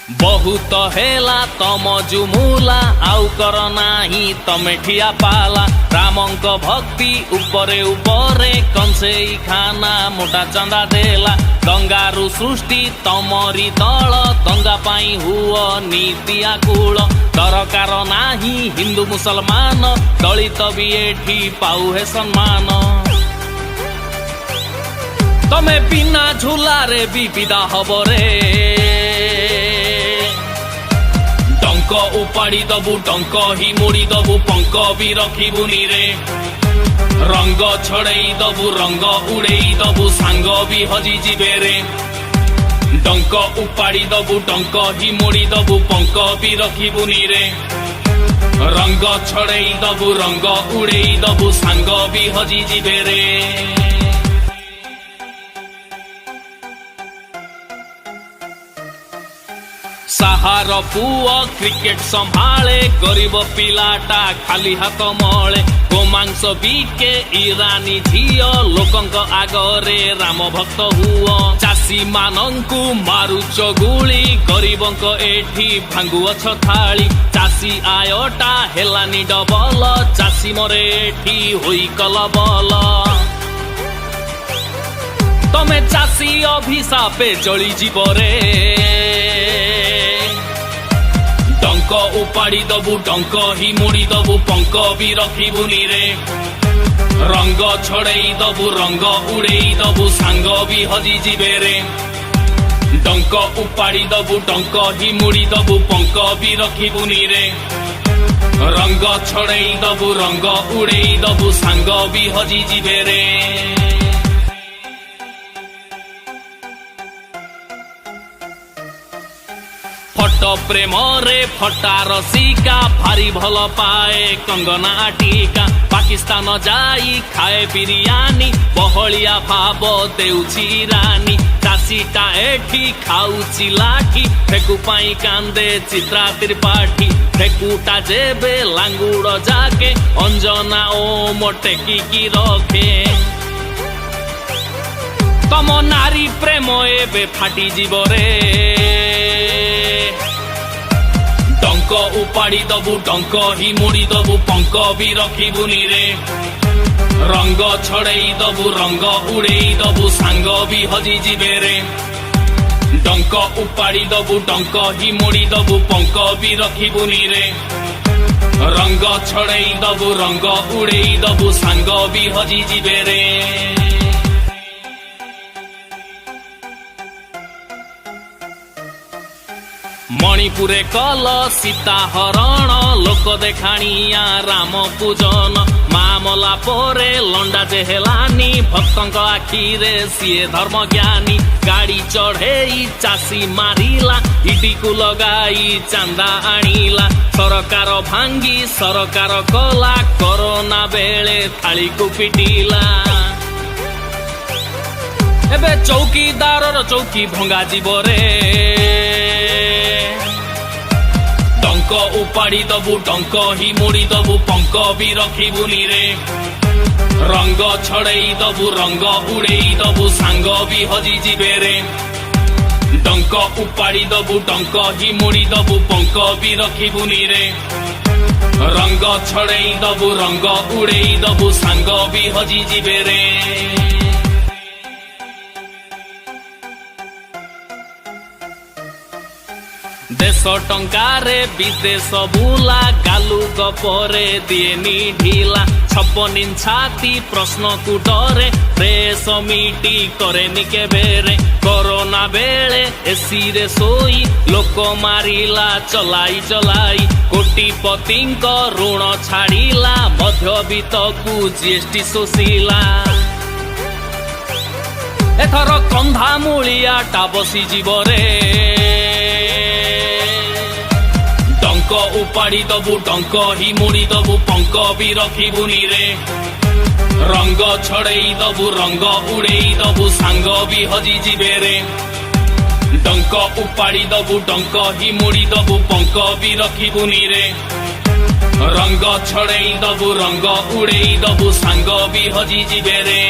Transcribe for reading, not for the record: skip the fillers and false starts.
बहुत हेला तम जुमुला आउ कर नाही तमे ठिया पाला रामंक भक्ति उपरे उपरे कंसेई खाना मोटा चंदा देला दंगारु सृष्टि तमरी दल दंगा पाई हुओ नीति आकूल दरकार नाही हिंदू मुसलमान दलित भी एठी पाऊ है सम्मान तमे बिना झुलारे भी विदा हब रे टंक उपाड़ी दबु टंक ही मुड़ी दबु पंक भी रखिबुनी रे रंग छड़ई दबु रंग उड़ेई दबु सांग भी हजी जिबे रे टंक उपाड़ी दबु टंक ही मुड़ी दबु पंक भी रखिबुनी रे रंग छड़ई दबु रंग उड़ेई दबु सांग भी हजी जिबे रे साहार पुआ क्रिकेट संभाले गरीब पिलाटा खाली हाथ मले गोमांस बिके ईरानी झील लोकंक आगरे राम भक्त हुओ चाषी मानंकु मारुच गुली गरीबंक एठी भांगुअछ थाली चाषी आयटा हेलानी डबल चाषी मरे एठी होई कलबल तमे चाषी अभिशापे जली जीव रे टंक उपाड़ी दबु टंक ही मुड़ी दबु पंक भी रखिबुनी रे रंग छड़ई दबु रंग उड़ेई दबु सांग भी हजी जिबे रे टंक उपाड़ी दबु टंक ही मुड़ी दबु पंक भी रखिबुनी रे रंग छड़ई दबु रंग उड़ेई दबु सांग भी हजी जिबे रे फट प्रेम रे फटा रसिका भारी भल पाए कंगना टीका पाकिस्तान जाई खाए बिरियानी बहलिया भाव देउछि रानी चाषीटा एठी खाउछि लाठी फेकु पाई कांदे चित्रा त्रिपाठी फेकुटा जेबे लांगुड़ जाके अंजना ओ मोटेकी की रखे तम नारी प्रेम एबे फाटी जीव रे टंक उपाड़ी दबु टंक ही मुड़ी दबु पंक भी रखिबुनी रे रंग छड़ई दबु रंग उड़ेई दबु सांग भी हजी जिबे रे टंक उपाड़ी दबु टंक ही मुड़ी दबु पंक भी रखिबुनी रे रंग छड़ई दबु रंग उड़ेई दबु सांग भी हजी जिबे रे मणिपुरे कल सीता हरण लोक देखाणिया राम पूजन मामला पोरे लंडा जे हेलानी भक्तंक आखिरे सीए धर्म ज्ञानी गाड़ी चढ़ेई चाषी मारिला इटी को लगाई चांदा आनिला सरकार भांगी सरकार कला कोरोना बेले थाली को पिटिला एबे चौकीदार चौकी भंगा जीव रे टंक उपाड़ी दबु टंक ही मुड़ी दबु पंक भी रखिबुनी रे रंग छड़ई दबु रंग उड़ेई दबु सांग भी हजी जिबे रे टंक उपाड़ी दबु टंक ही मुड़ी दबु पंक भी रखिबुनी रे रंग छड़ई दबु रंग उड़ेई दबु सांग भी हजी जिबे रे देश टंकारे विदेश बुला गालु गपरे दिएनी ढिला 56 इंच छाती प्रश्न को डरे प्रेस मीटी करेनी केबेरे कोरोना बेले एसी रे सोई लोक मारिला चलाई चलाई कोटिपतिंक ऋण छाड़िला मध्यवित्त को जीएसटी शोषिला एथर कंधा मूलियाटा बसी जीव रे टंक उपाड़ी दबु टंक ही मुड़ी दबु पंक भी रखिबुनी रे रंग छड़ई दबु रंग उड़ेई दबु सांग भी हजी जिबे रे टंक उपाड़ी दबु टंक ही मुड़ी दबु पंक भी रखिबुनी रे रंग छड़ई दबु रंग उड़ेई दबु सांग भी हजी जिबे रे